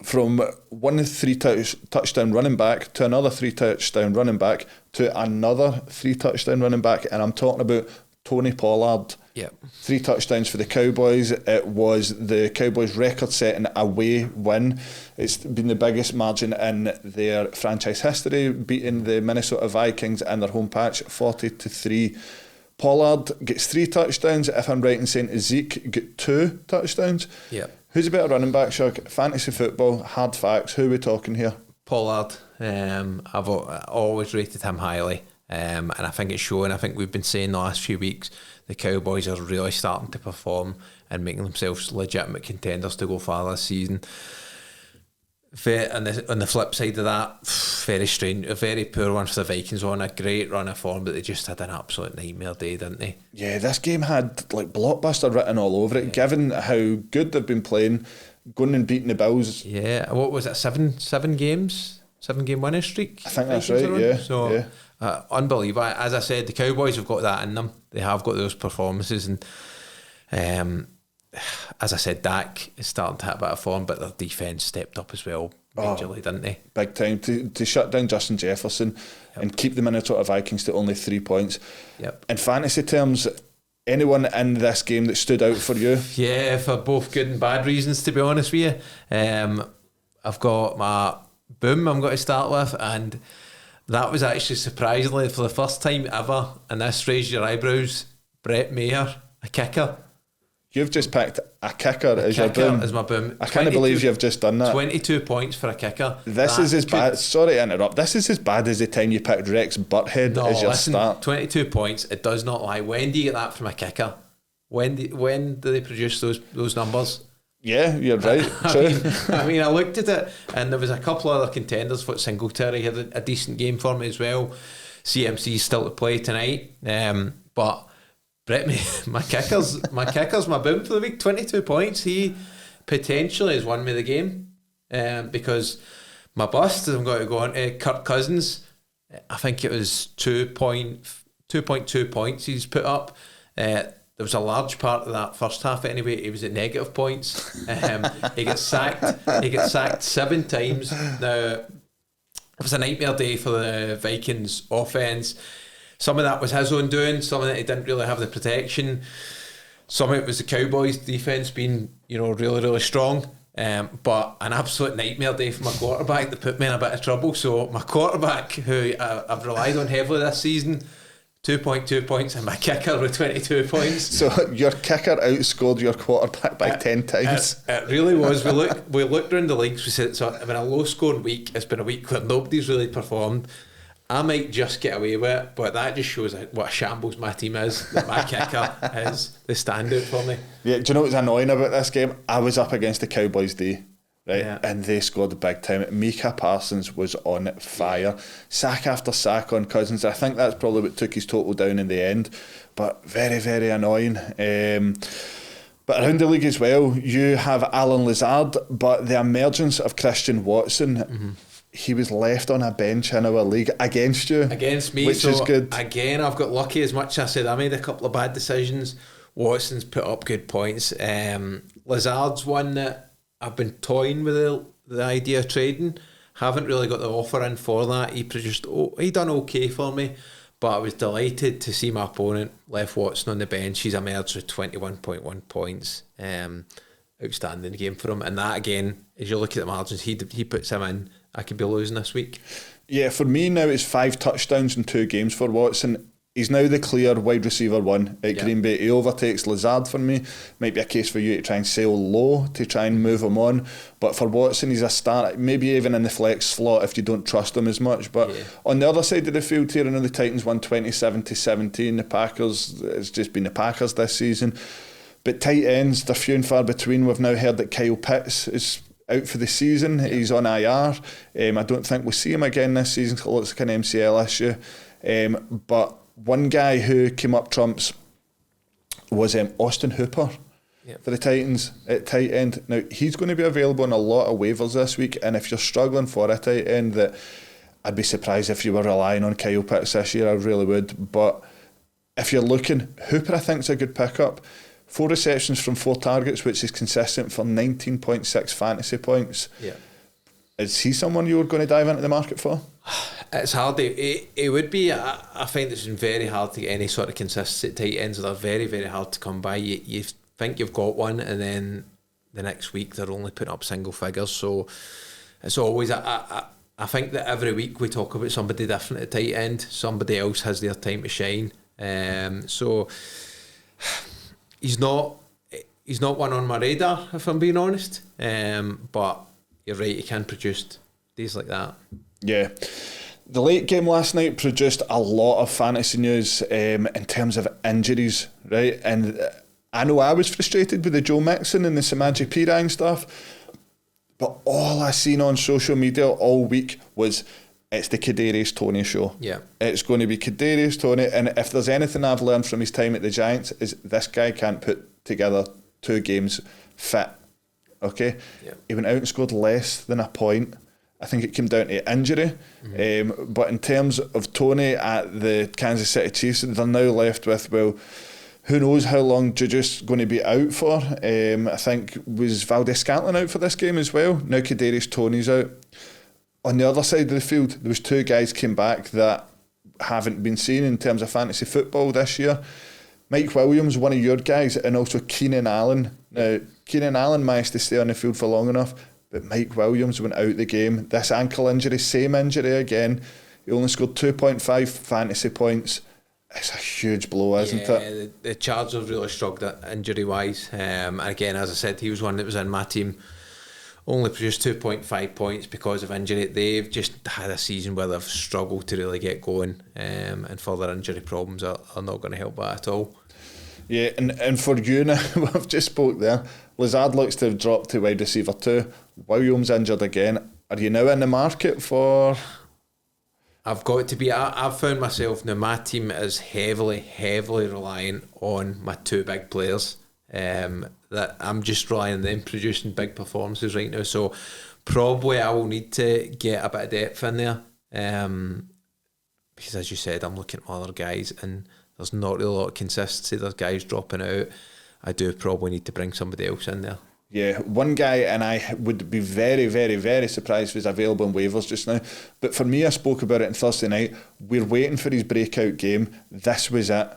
from one 3 touchdown running back to another 3 touchdown running back to another 3 touchdown running back, and I'm talking about Tony Pollard. Yep. 3 touchdowns for the Cowboys. It was the Cowboys' record-setting away win. It's been the biggest margin in their franchise history, beating the Minnesota Vikings in their home patch 40-3. Pollard gets 3 touchdowns. If I'm right in saying Zeke got 2 touchdowns. Yep. Who's a better running back, Shug? Fantasy football, hard facts. Who are we talking here? Pollard. I've always rated him highly. And I think it's showing. I think we've been saying the last few weeks the Cowboys are really starting to perform and making themselves legitimate contenders to go far this season. On the flip side of that, very strange, a very poor one for the Vikings on a great run of form, but they just had an absolute nightmare day, didn't they? Yeah, this game had like blockbuster written all over it, given how good they've been playing, going and beating the Bills. Yeah, what was it, 7 games? 7-game winning streak? I think that's right, yeah. So, yeah. Unbelievable. As I said, the Cowboys have got that in them. They have got those performances, and as I said, Dak is starting to hit a bit of form, but their defence stepped up as well majorly, didn't they? Big time to shut down Justin Jefferson and keep the Minnesota Vikings to only 3 points. Yep. In fantasy terms, anyone in this game that stood out for you? Yeah, for both good and bad reasons, to be honest with you. I've got my boom I'm going to start with, and that was actually surprisingly for the first time ever, and this raised your eyebrows, Brett Maher, a kicker. You've just picked a kicker as your boom. As my boom. I can't believe you've just done that. 22 points for a kicker. This is as bad. Sorry to interrupt. This is as bad as the time you picked Rex Butthead as your start. 22 points. It does not lie. When do you get that from a kicker? When do they produce those numbers? Yeah, you're right. True. I mean, I looked at it, and there was a couple of other contenders. For Singletary had a decent game for me as well. CMC's still to play tonight, but Brett, my kicker's my boom for the week. 22 points. He potentially has won me the game, because my bust, I'm going to go on to Kirk Cousins. I think it was 2.2 points he's put up. There was a large part of that first half anyway. He was at negative points. He gets sacked 7 times. Now, it was a nightmare day for the Vikings offense. Some of that was his own doing. Some of it he didn't really have the protection. Some of it was the Cowboys' defense being, really, really strong. But an absolute nightmare day for my quarterback that put me in a bit of trouble. So my quarterback, who I've relied on heavily this season, 2.2 points, and my kicker with 22 points. So your kicker outscored your quarterback by 10 times. It really was. We looked around the leagues. We said it's been a low scoring week. It's been a week where nobody's really performed. I might just get away with it, but that just shows what a shambles my team is. That my kicker is the standout for me. Yeah, do you know what's annoying about this game? I was up against the Cowboys D, right? Yeah. And they scored the big time. Micah Parsons was on fire. Sack after sack on Cousins. I think that's probably what took his total down in the end. But very, very annoying. But around the league as well, you have Alan Lazard, but the emergence of Christian Watson, he was left on a bench in our league against you. Against me, which is good. Again, I've got lucky. As much as I said I made a couple of bad decisions, Watson's put up good points. Lazard's one that I've been toying with the idea of trading. Haven't really got the offer in for that. He done okay for me, but I was delighted to see my opponent left Watson on the bench. He's emerged with 21.1 points. Outstanding game for him. And that again, as you look at the margins, he puts him in. I could be losing this week. Yeah, for me now it's 5 touchdowns in 2 games for Watson. He's now the clear wide receiver 1 at Green Bay. He overtakes Lazard for me. Might be a case for you to try and sell low to try and move him on. But for Watson, he's a start, maybe even in the flex slot if you don't trust him as much. But on the other side of the field here, I know the Titans won 27-17. The Packers, it's just been the Packers this season. But tight ends, they're few and far between. We've now heard that Kyle Pitts is out for the season. He's on IR. I don't think we'll see him again this season. It looks like an MCL issue. But one guy who came up trumps was Austin Hooper for the Titans at tight end. Now, he's going to be available on a lot of waivers this week, and if you're struggling for a tight end, that I'd be surprised if you were relying on Kyle Pitts this year. I really would. But if you're looking, Hooper I think is a good pickup. 4 receptions from 4 targets, which is consistent for 19.6 fantasy points. Yeah. Is he someone you're going to dive into the market for? It's hard. It would be. I find it's very hard to get any sort of consistent tight ends. They're very, very hard to come by. You think you've got one, and then the next week they're only putting up single figures. So it's always. I think that every week we talk about somebody different at tight end. Somebody else has their time to shine. So he's not one on my radar, if I'm being honest. But you're right, he can produce days like that. Yeah. The late game last night produced a lot of fantasy news in terms of injuries, right? And I know I was frustrated with the Joe Mixon and the Samaje Perine stuff, but all I seen on social media all week was it's the Kadarius Toney show. Yeah. It's going to be Kadarius Toney, and if there's anything I've learned from his time at the Giants is this guy can't put together 2 games fit. Okay? Yeah. He went out and scored less than a point. I think it came down to injury. Mm-hmm. But in terms of Toney at the Kansas City Chiefs, they're now left with, well, who knows how long Juju's going to be out for. I think, was Valdez-Scantling out for this game as well? Now Kadarius Toney's out. On the other side of the field, there was 2 guys came back that haven't been seen in terms of fantasy football this year. Mike Williams, one of your guys, and also Keenan Allen. Now, Keenan Allen managed to stay on the field for long enough, but Mike Williams went out the game. This ankle injury, same injury again. He only scored 2.5 fantasy points. It's a huge blow, isn't it? The Chargers really struggled injury-wise. And again, as I said, he was one that was in my team. Only produced 2.5 points because of injury. They've just had a season where they've struggled to really get going, and further injury problems are not going to help that at all. Yeah, and for you now, we've just spoke there. Lazard looks to have dropped to wide receiver 2. Williams injured again. Are you now in the market for I've got to be. I've found myself now. My team is heavily reliant on my two big players. That I'm just relying on them producing big performances right now. So probably I will need to get a bit of depth in there. Because as you said, I'm looking at other guys, and there's not really a lot of consistency. There's guys dropping out. I do probably need to bring somebody else in there. Yeah, one guy, and I would be very, very, very surprised if he's available in waivers just now. But for me, I spoke about it on Thursday night. We're waiting for his breakout game. This was it.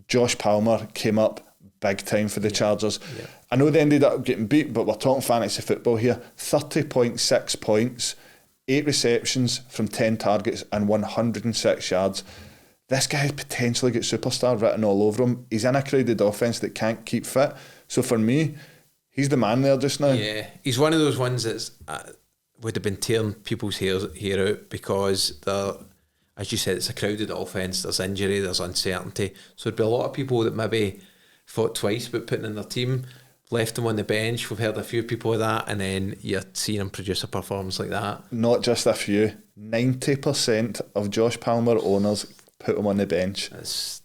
Josh Palmer came up big time for the Chargers. Yeah. I know they ended up getting beat, but we're talking fantasy football here. 30.6 points, 8 receptions from 10 targets and 106 yards. This guy's potentially got superstar written all over him. He's in a crowded offense that can't keep fit. So for me, he's the man there just now. Yeah, he's one of those ones that would have been tearing people's hair out because, as you said, it's a crowded offence. There's injury, there's uncertainty. So there'd be a lot of people that maybe thought twice about putting in their team, left them on the bench. We've heard a few people of that, and then you're seeing him produce a performance like that. Not just a few. 90% of Josh Palmer owners put him on the bench. It's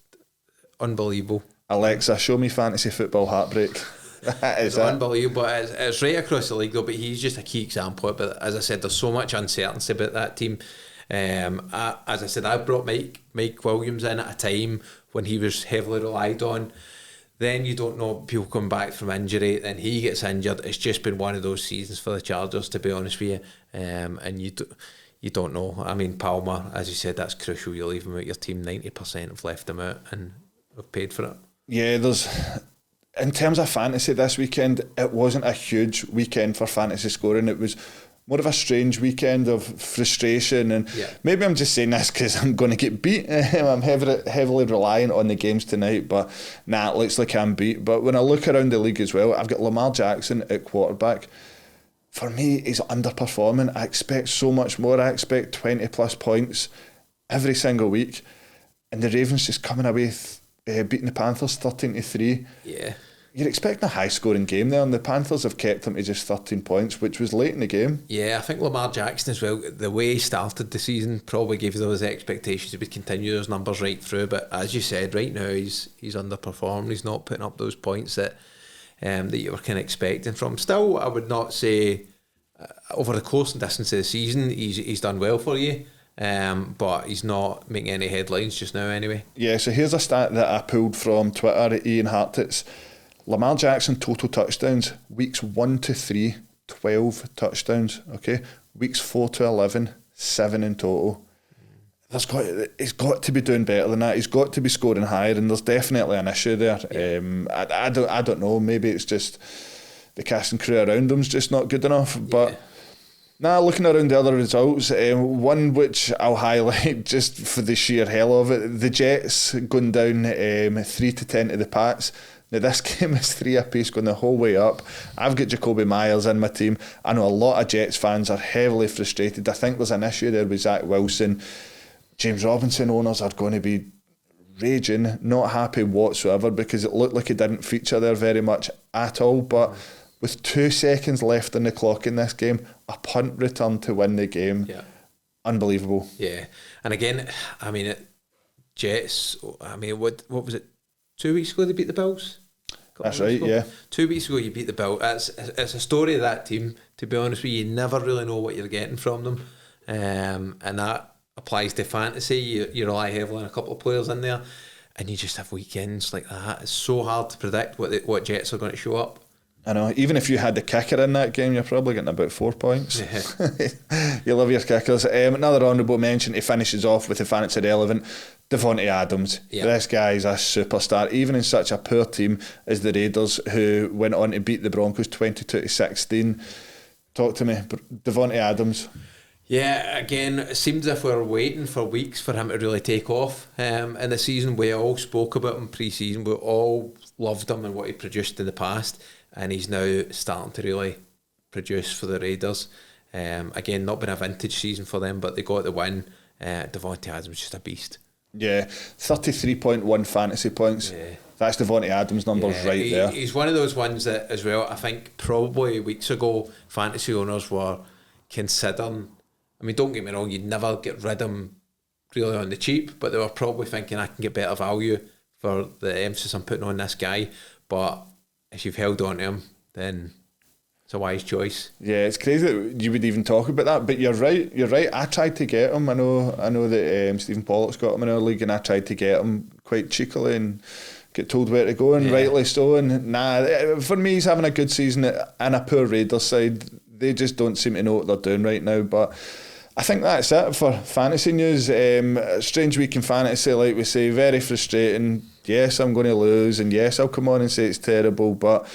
unbelievable. Alexa, show me fantasy football heartbreak. It's unbelievable. It's right across the league though, but he's just a key example. But as I said, there's so much uncertainty about that team. As I said, I brought Mike Williams in at a time when he was heavily relied on. Then you don't know, people come back from injury, then he gets injured. It's just been one of those seasons for the Chargers, to be honest with you. And you don't know. I mean, Palmer, as you said, that's crucial. You leave him out your team, 90% have left him out and have paid for it. Yeah, in terms of fantasy this weekend, it wasn't a huge weekend for fantasy scoring. It was more of a strange weekend of frustration, and maybe I'm just saying this because I'm going to get beat. I'm heavily reliant on the games tonight, but it looks like I'm beat. But when I look around the league as well, I've got Lamar Jackson at quarterback. For me, he's underperforming. I expect so much more. I expect 20 plus points every single week, and the Ravens just coming away beating the Panthers 13-3. Yeah. You're expecting a high-scoring game there, and the Panthers have kept him to just 13 points, which was late in the game. Yeah, I think Lamar Jackson as well, the way he started the season probably gave those expectations he would continue those numbers right through, but as you said, right now he's underperformed. He's not putting up those points that you were kind of expecting from him. Still, I would not say over the course and distance of the season he's done well for you. But he's not making any headlines just now anyway. Yeah, so here's a stat that I pulled from Twitter, Ian Hartitz. Lamar Jackson total touchdowns, weeks 1 to 3, 12 touchdowns, okay? Weeks 4 to 11, 7 in total. He's got to be doing better than that. He's got to be scoring higher, and there's definitely an issue there. Yeah. I don't know, maybe it's just the cast and crew around him's just not good enough, but... Now, looking around the other results, one which I'll highlight just for the sheer hell of it, the Jets going down 3-10 to the Pats. Now, this game is 3 apiece going the whole way up. I've got Jacoby Myers in my team. I know a lot of Jets fans are heavily frustrated. I think there's an issue there with Zach Wilson. James Robinson owners are going to be raging, not happy whatsoever, because it looked like he didn't feature there very much at all. But with 2 seconds left on the clock in this game, a punt return to win the game. Yeah. Unbelievable. Yeah. And again, I mean, Jets, I mean, what was it? 2 weeks ago they beat the Bills? That's right, yeah. 2 weeks ago you beat the Bills. It's a story of that team, to be honest with you. You never really know what you're getting from them. And that applies to fantasy. You rely heavily on a couple of players in there, and you just have weekends like that. It's so hard to predict what Jets are going to show up. I know, even if you had the kicker in that game, you're probably getting about 4 points. Yeah. You love your kickers. Another honourable mention, he finishes off with the fantasy relevant, Devontae Adams. Yeah. This guy's a superstar, even in such a poor team as the Raiders, who went on to beat the Broncos 22-16. Talk to me, Devontae Adams. Yeah, again, it seems as if we were waiting for weeks for him to really take off. In the season, we all spoke about him pre-season. We all loved him and what he produced in the past. And he's now starting to really produce for the Raiders. Again, not been a vintage season for them, but they got the win. Devontae Adams was just a beast. Yeah, 33.1 fantasy points. Yeah. That's Devontae Adams' numbers right there. He's one of those ones that, as well, I think probably weeks ago, fantasy owners were considering. I mean, don't get me wrong, you'd never get rid of him really on the cheap, but they were probably thinking I can get better value for the emphasis I'm putting on this guy. But if you've held on to him, then it's a wise choice. Yeah, it's crazy that you would even talk about that, but you're right. I tried to get him. I know that Stephen Pollock's got him in our league, and I tried to get him quite cheekily and get told where to go, and rightly so. And for me, he's having a good season and a poor Raiders side. They just don't seem to know what they're doing right now. But I think that's it for fantasy news. Strange week in fantasy, like we say, very frustrating. Yes, I'm going to lose, and yes, I'll come on and say it's terrible, but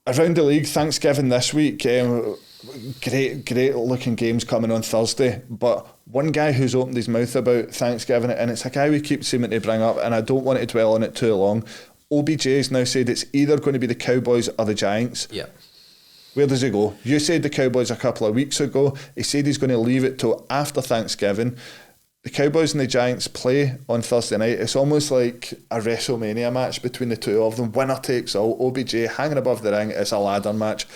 around the league, Thanksgiving this week, great looking games coming on Thursday, but one guy who's opened his mouth about Thanksgiving, and it's a guy we keep seeming to bring up, and I don't want to dwell on it too long. OBJ has now said it's either going to be the Cowboys or the Giants. Yeah. Where does he go? You said the Cowboys a couple of weeks ago. He said he's going to leave it till after Thanksgiving. The Cowboys and the Giants play on Thursday night. It's almost like a WrestleMania match between the two of them. Winner takes all. OBJ hanging above the ring. It's a ladder match.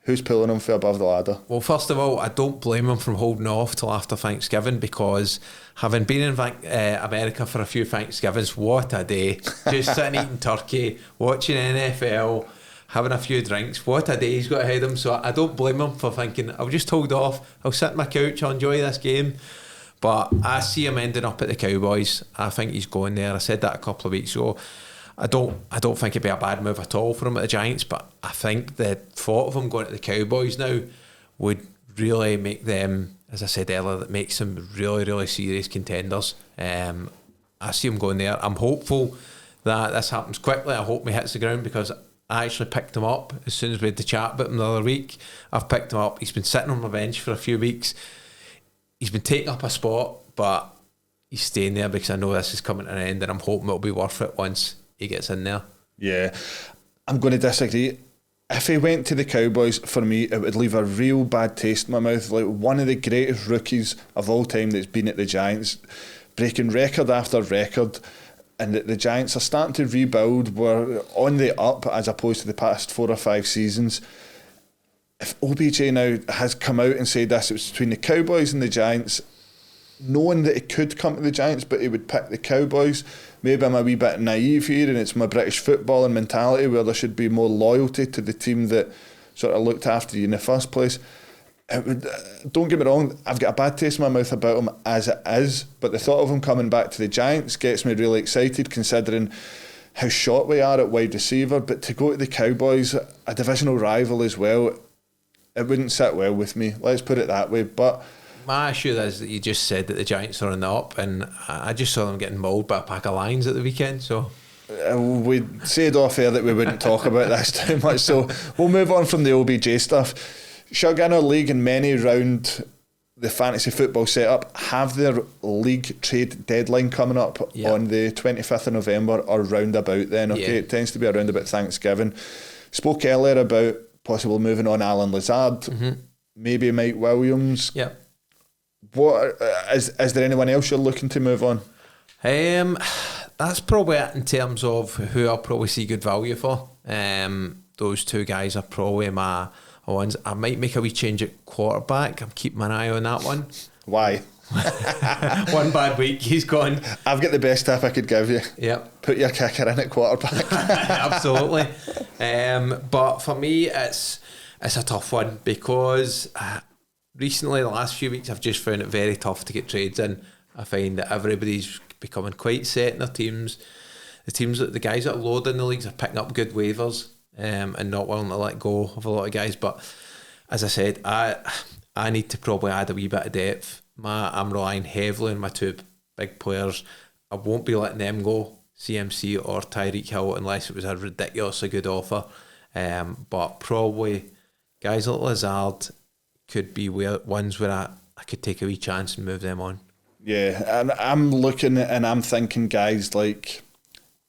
Who's pulling him for above the ladder? Well, first of all, I don't blame him from holding off till after Thanksgiving, because having been in America for a few Thanksgivings, what a day. Just sitting eating turkey, watching NFL, having a few drinks. What a day he's got ahead of him. So I don't blame him for thinking, I'll just hold off. I'll sit on my couch, I'll enjoy this game. But I see him ending up at the Cowboys. I think he's going there. I said that a couple of weeks ago. I don't think it'd be a bad move at all for him at the Giants, but I think the thought of him going to the Cowboys now would really make them, as I said earlier, that makes them really, really serious contenders. I see him going there. I'm hopeful that this happens quickly. I hope he hits the ground, because I actually picked him up as soon as we had the chat about him the other week. I've picked him up. He's been sitting on my bench for a few weeks. He's been taking up a spot, but he's staying there because I know this is coming to an end, and I'm hoping it'll be worth it once he gets in there. Yeah, I'm going to disagree. If he went to the Cowboys, for me, it would leave a real bad taste in my mouth. Like, one of the greatest rookies of all time that's been at the Giants, breaking record after record, and the Giants are starting to rebuild. We're on the up as opposed to the past 4 or 5 seasons. If OBJ now has come out and said this, it was between the Cowboys and the Giants, knowing that it could come to the Giants, but he would pick the Cowboys. Maybe I'm a wee bit naive here, and it's my British footballing mentality where there should be more loyalty to the team that sort of looked after you in the first place. Don't get me wrong, I've got a bad taste in my mouth about him as it is, but the thought of him coming back to the Giants gets me really excited, considering how short we are at wide receiver. But to go to the Cowboys, a divisional rival as well, it wouldn't sit well with me. Let's put it that way. But my issue is that you just said that the Giants are on the up, and I just saw them getting mauled by a pack of lions at the weekend. So we said off air that we wouldn't talk about this too much, so we'll move on from the OBJ stuff. Shug in our league and many round the fantasy football setup have their league trade deadline coming up on the 25th of November or round about then. Okay, it tends to be around about Thanksgiving. Spoke earlier about possibly moving on Alan Lazard, maybe Mike Williams. Yeah. What is there anyone else you're looking to move on? That's probably it in terms of who I'll probably see good value for. Those two guys are probably my ones. I might make a wee change at quarterback. I'm keeping an eye on that one. Why? One bad week, he's gone. I've got the best tip I could give you. Yep. Put your kicker in at quarterback. Absolutely. But for me, it's a tough one, because recently, the last few weeks, I've just found it very tough to get trades in. I find that everybody's becoming quite set in their teams. The guys that are loaded in the leagues are picking up good waivers and not willing to let go of a lot of guys. But as I said, I need to probably add a wee bit of depth. I'm relying heavily on my two big players. I won't be letting them go, CMC or Tyreek Hill, unless it was a ridiculously good offer. But probably guys like Lazard could be ones where I could take a wee chance and move them on. Yeah, and I'm looking and I'm thinking guys like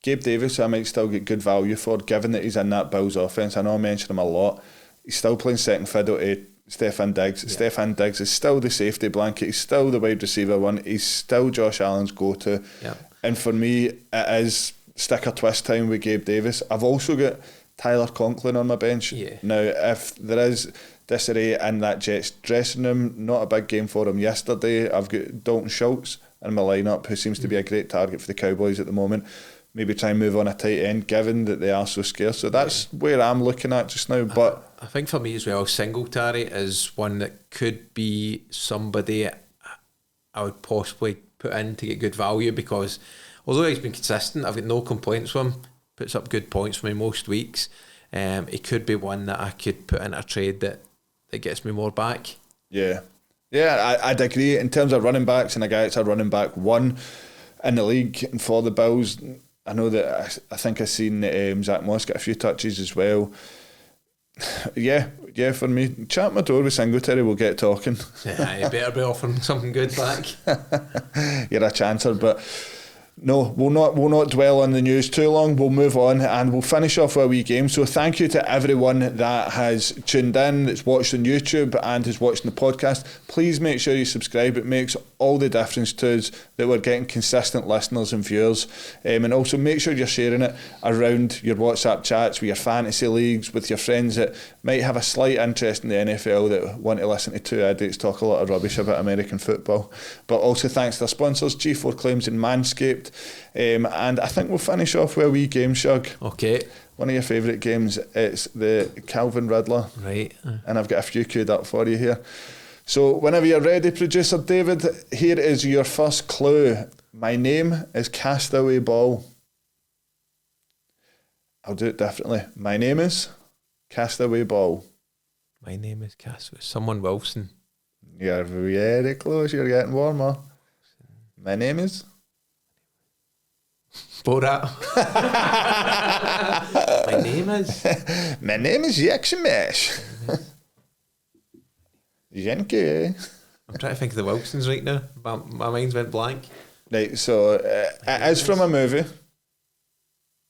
Gabe Davis, I might still get good value for, given that he's in that Bills offence. I know I mention him a lot. He's still playing second fiddle to Stefan Diggs. Yeah. Stefan Diggs is still the safety blanket. He's still the wide receiver one. He's still Josh Allen's go-to. Yeah. And for me, it is stick or twist time with Gabe Davis. I've also got Tyler Conklin on my bench. Yeah. Now, if there is disarray in that Jets dressing room, not a big game for him yesterday. I've got Dalton Schultz in my lineup, who seems to be a great target for the Cowboys at the moment. Maybe try and move on a tight end, given that they are so scarce. So that's where I'm looking at just now. But I think for me as well, Singletary is one that could be somebody I would possibly put in to get good value, because although he's been consistent, I've got no complaints with him. Puts up good points for me most weeks. He could be one that I could put in a trade that gets me more back. Yeah, I'd agree. In terms of running backs, and a guy that's a running back one in the league and for the Bills, I know that I think I've seen Zach Moss get a few touches as well. Yeah, for me, chat my door with Singletary, we'll get talking. Yeah, you better be offering something good back. You're a chancer, but no, we'll not dwell on the news too long. We'll move on and we'll finish off with a wee game. So thank you to everyone that has tuned in, that's watched on YouTube and has watched the podcast. Please make sure you subscribe. It makes all the difference to us that we're getting consistent listeners and viewers. And also make sure you're sharing it around your WhatsApp chats, with your fantasy leagues, with your friends that might have a slight interest in the NFL, that want to listen to two idiots talk a lot of rubbish about American football. But also thanks to our sponsors, G4 Claims and Manscaped. And I think we'll finish off with a wee game, Shug. Okay. One of your favourite games, it's the Calvin Riddler. Right. And I've got a few queued up for you here. So whenever you're ready, producer David, here is your first clue. My name is Castaway Ball. I'll do it differently. My name is Castaway Ball. My name is Castaway. Someone Wilson. You're very close. You're getting warmer. My name is... Borat. My name is... My name is Yakshimesh. Yankee. I'm trying to think of the Wilsons right now. My mind's went blank. Right, so it is from a movie.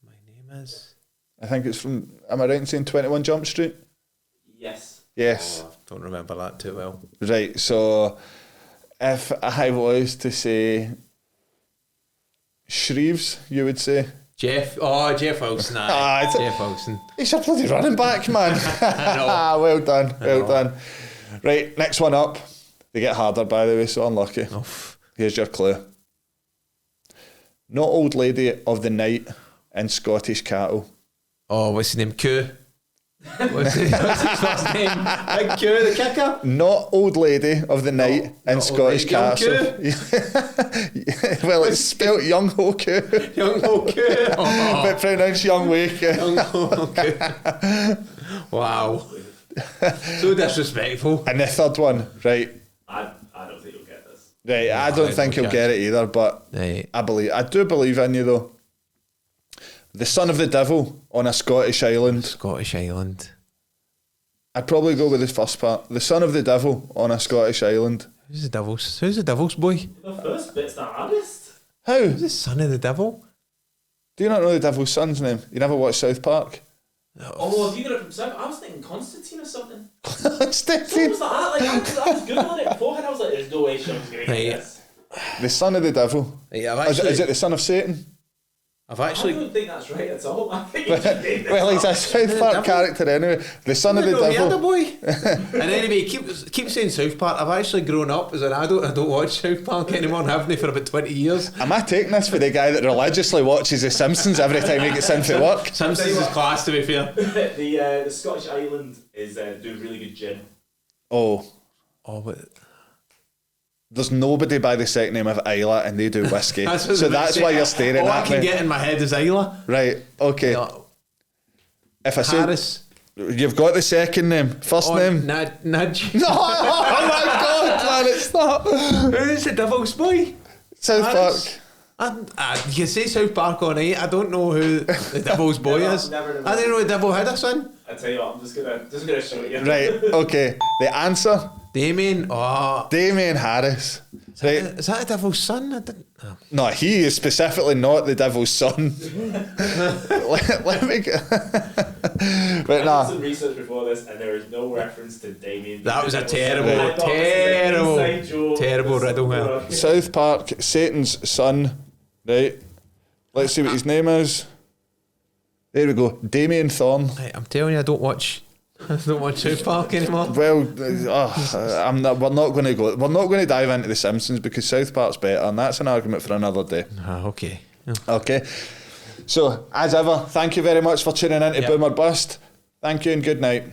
My name is... I think it's from... Am I right in saying 21 Jump Street? Yes. Yes. Oh, I don't remember that too well. Right, so if I was to say Shreves, you would say? Jeff Wilson. Jeff Wilson. He's a bloody running back, man. Well done. Right, next one up. They get harder, by the way, so unlucky. Oof. Here's your clue. Not old lady of the night in Scottish cattle. Oh, what's his name? Q. What's his first name? Big Q, the kicker? Not old lady of the night in Scottish cattle. Well, it's spelt Young Ho Q. Young Ho Q. Oh. But pronounced Young Wake. Young Ho Q. Wow. So disrespectful. And the third one, right? I don't think you'll get this. Right, I don't think you'll get it either, but Right. I do believe in you though. The son of the devil on a Scottish island. Scottish island. I'd probably go with the first part. The son of the devil on a Scottish island. Who's the devil's boy? The first bit's the hardest. How? Who's the son of the devil? Do you not know the devil's son's name? You never watched South Park? Oh, have you got it from South? I was thinking Constantine or something. Stephen. What was that? Like, I was Googling it beforehand. I was like, there's no way Shug's going to Right. get this. The son of the devil. Right, Is it the son of Satan? I've I actually... don't think that's right at all. I think you just made this Well, he's a up. South Park character anyway. The son of the devil. boy. And anyway, keep saying South Park. I've actually grown up as an adult. I don't watch South Park anymore, and haven't for about 20 years. Am I taking this for the guy that religiously watches The Simpsons every time he gets in for work? Simpsons is class, to be fair. The Scottish island is doing really good gin. Oh, But there's nobody by the second name of Isla and they do whiskey. what So I'm that's saying. why you're staring All I at can me. get in my head is Isla. Right, okay. If I say Harris. you've got the second name, first name. Nudge. No, oh my God, man, it's not. Who's the devil's boy? South Harris. Park. You say South Park all night. I don't know who the devil's boy is. Never. I didn't know the devil had a son. I tell you what, I'm just gonna show you. Right, okay. The answer, Damien. Oh, Damien Harris. Right. is that a devil's son? I didn't. Oh. No, he is specifically not the devil's son. let me get... I But did nah. some research before this, and there is no reference to Damien. That was a I thought it was an inside joke. terrible riddle here. Super- South Park, Satan's son. Right. Let's see what his name is. There we go. Damien Thorne. Hey, I'm telling you, I don't watch I don't watch South Park anymore. Well, I'm not. We're not going to go. We're not going to dive into The Simpsons because South Park's better, and that's an argument for another day. Okay. Okay. So, as ever, thank you very much for tuning in to Yep. Boom or Bust. Thank you and good night.